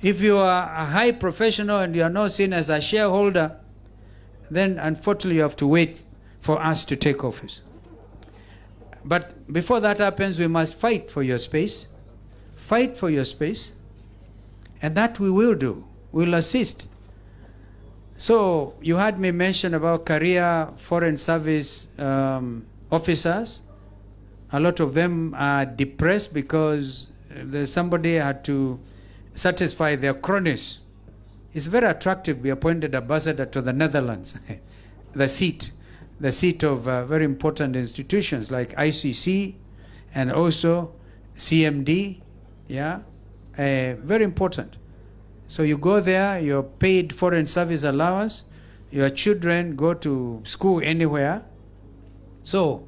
If you are a high professional and you are not seen as a shareholder, then unfortunately you have to wait for us to take office. But before that happens, we must fight for your space. Fight for your space. And that we will do. We'll assist. So you heard me mention about career foreign service officers. A lot of them are depressed because somebody had to satisfy their cronies. It's very attractive to be appointed ambassador to the Netherlands, the seat of very important institutions like ICC and also CMD, yeah, very important. So you go there, you're paid foreign service allowance, your children go to school anywhere. So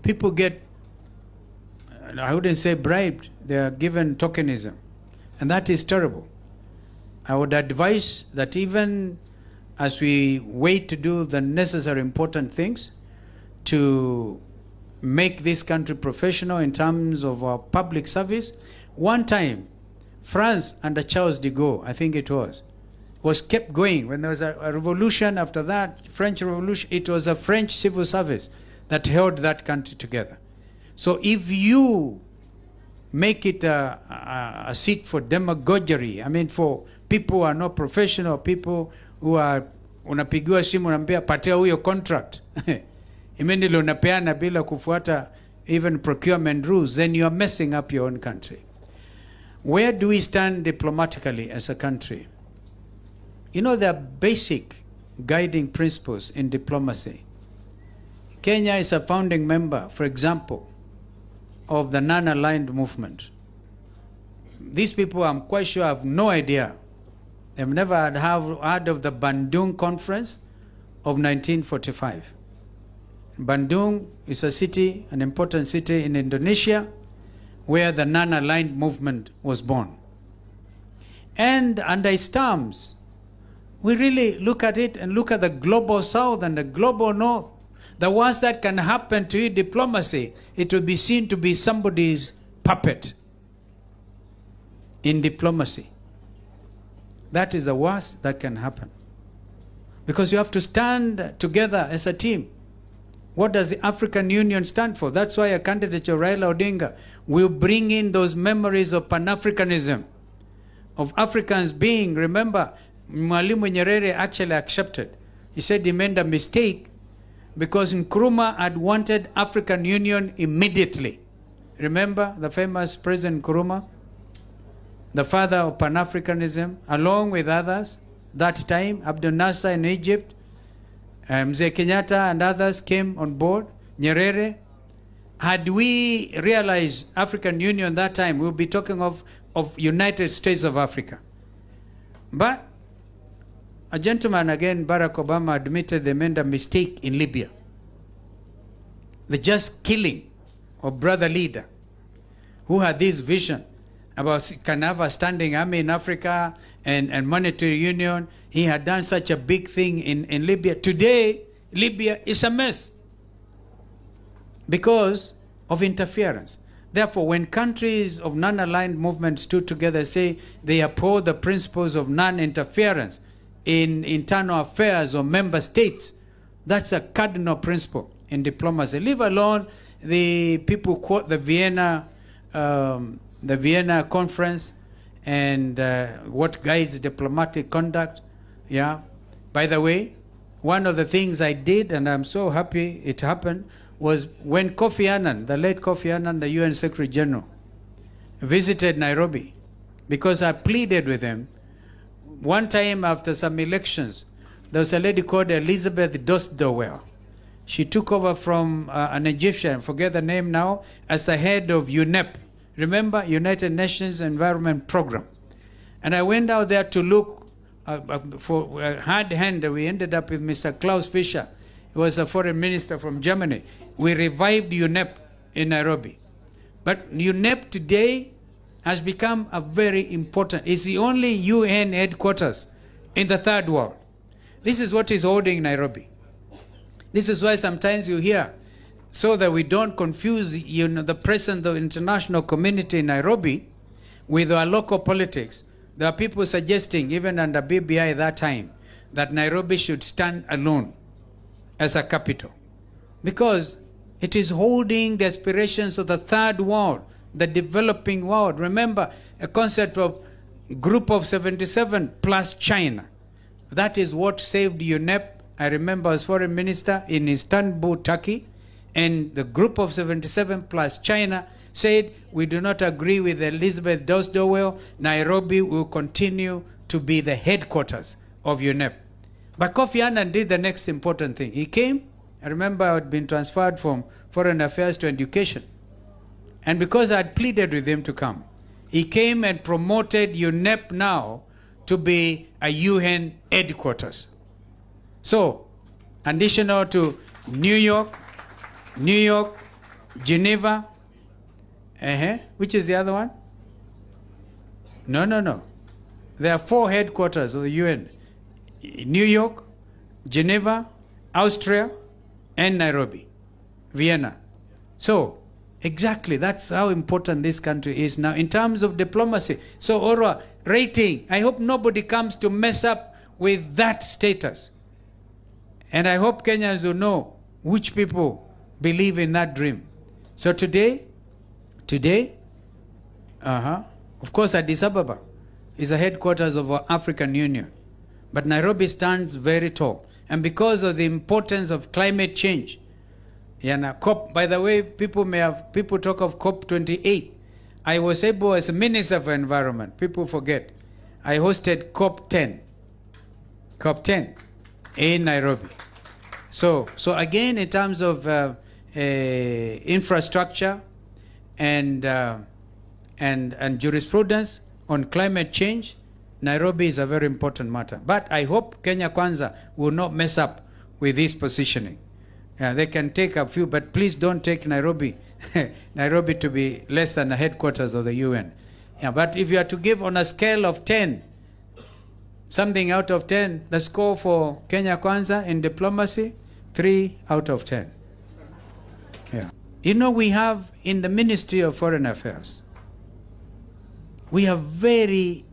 people get, I wouldn't say bribed, they are given tokenism. And that is terrible. I would advise that even as we wait to do the necessary important things to make this country professional in terms of our public service, one time, France under Charles de Gaulle, I think it was kept going. When there was a revolution after that, French Revolution, it was a French civil service that held that country together. So if you make it a seat for demagoguery, I mean for people who are not professional, people who are, unapigiwa simu unaambia patia huyo contract. Immediately unapeana bila kufuata even procurement rules, then you are messing up your own country. Where do we stand diplomatically as a country? You know, there are basic guiding principles in diplomacy. Kenya is a founding member, for example, of the non-aligned movement. These people, I'm quite sure, have no idea. They've never heard of the Bandung Conference of 1945. Bandung is a city, an important city in Indonesia, where the non-aligned movement was born. And under its terms, we really look at it and look at the global south and the global north. The worst that can happen to diplomacy, it will be seen to be somebody's puppet in diplomacy. That is the worst that can happen. Because you have to stand together as a team. What does the African Union stand for? That's why a candidate of Raila Odinga will bring in those memories of Pan-Africanism, of Africans being, remember, Mwalimu Nyerere actually accepted. He said he made a mistake because Nkrumah had wanted African Union immediately. Remember the famous President Nkrumah, the father of Pan-Africanism, along with others, that time, Abdel Nasser in Egypt, Mzee Kenyatta and others came on board, Nyerere. Had we realized African Union that time, we'll be talking of United States of Africa. But a gentleman, again, Barack Obama, admitted they made a mistake in Libya. The just killing of brother leader who had this vision about can have a standing army in Africa and monetary union. He had done such a big thing in Libya. Today, Libya is a mess because of interference. Therefore, when countries of non-aligned movements stood together, say they uphold the principles of non-interference in internal affairs of member states, that's a cardinal principle in diplomacy. Leave alone the people quote the Vienna Conference and what guides diplomatic conduct. Yeah. By the way, one of the things I did, and I'm so happy it happened, was when Kofi Annan, the late Kofi Annan, the UN Secretary General, visited Nairobi, because I pleaded with him. One time after some elections, there was a lady called Elizabeth Dostowell. She took over from an Egyptian, forget the name now, as the head of UNEP. Remember, United Nations Environment Program. And I went out there to look for a hard hand. We ended up with Mr. Klaus Fischer. He was a foreign minister from Germany. We revived UNEP in Nairobi. But UNEP today has become a very important, it's the only UN headquarters in the third world. This is what is holding Nairobi. This is why sometimes you hear, so that we don't confuse the presence of the international community in Nairobi with our local politics. there are people suggesting, even under BBI at that time, that Nairobi should stand alone as a capital, because it is holding the aspirations of the third world, the developing world. Remember, a concept of group of 77 plus China. That is what saved UNEP. I remember as foreign minister in Istanbul, Turkey, and the group of 77 plus China said, we do not agree with Elizabeth Dowell. Nairobi will continue to be the headquarters of UNEP. But Kofi Annan did the next important thing. He came, I remember I had been transferred from Foreign Affairs to Education. And because I had pleaded with him to come, he came and promoted UNEP now to be a UN headquarters. So, additional to New York, Geneva, which is the other one? No. There are 4 headquarters of the UN. New York, Geneva, Austria, and Nairobi, Vienna. So, exactly, that's how important this country is now in terms of diplomacy. So, Orwa, rating, I hope nobody comes to mess up with that status. And I hope Kenyans will know which people believe in that dream. So today, of course, Addis Ababa is the headquarters of our African Union. But Nairobi stands very tall. And because of the importance of climate change, COP, by the way, people talk of COP28. I was able, as a Minister for Environment, people forget, I hosted COP10 in Nairobi. So again, in terms of infrastructure and jurisprudence on climate change, Nairobi is a very important matter. But I hope Kenya Kwanza will not mess up with this positioning. They can take a few, but please don't take Nairobi Nairobi to be less than the headquarters of the UN. But if you are to give on a scale of 10, something out of 10, the score for Kenya Kwanza in diplomacy, 3 out of 10. Yeah. You know, we have in the Ministry of Foreign Affairs, we have very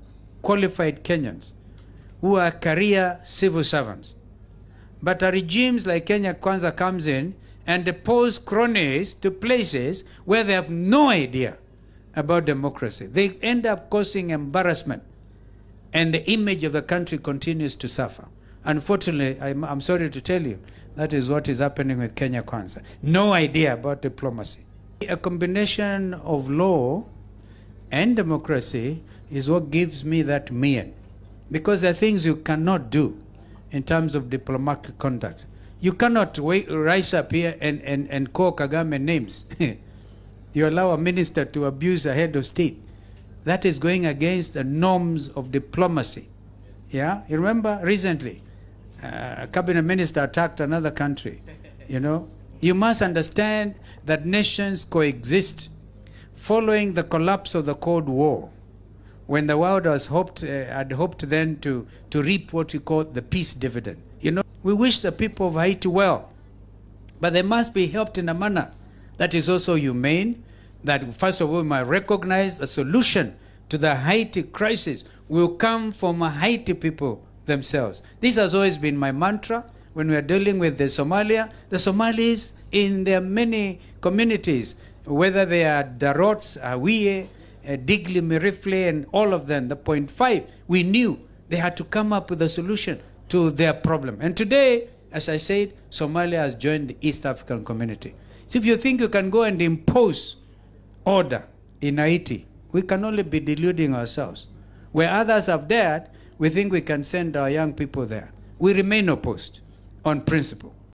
qualified Kenyans who are career civil servants. But regimes like Kenya Kwanza comes in and depose cronies to places where they have no idea about democracy. They end up causing embarrassment, and the image of the country continues to suffer. Unfortunately, I'm sorry to tell you, that is what is happening with Kenya Kwanza. No idea about diplomacy. A combination of law and democracy is what gives me that mien. Because there are things you cannot do in terms of diplomatic conduct. You cannot rise up here and call Kagame names. You allow a minister to abuse a head of state. That is going against the norms of diplomacy. Yeah, you remember recently, a cabinet minister attacked another country. You know, you must understand that nations coexist. Following the collapse of the Cold War, when the world had hoped then to reap what we call the peace dividend. You know, we wish the people of Haiti well, but they must be helped in a manner that is also humane, that first of all we might recognize the solution to the Haiti crisis will come from Haiti people themselves. This has always been my mantra when we are dealing with the Somalis in their many communities, whether they are Darots, Awie, Digli, Mirifle, and all of them, the 0.5, we knew they had to come up with a solution to their problem. And today, as I said, Somalia has joined the East African community. So if you think you can go and impose order in Haiti, we can only be deluding ourselves. Where others have dared, we think we can send our young people there. We remain opposed on principle.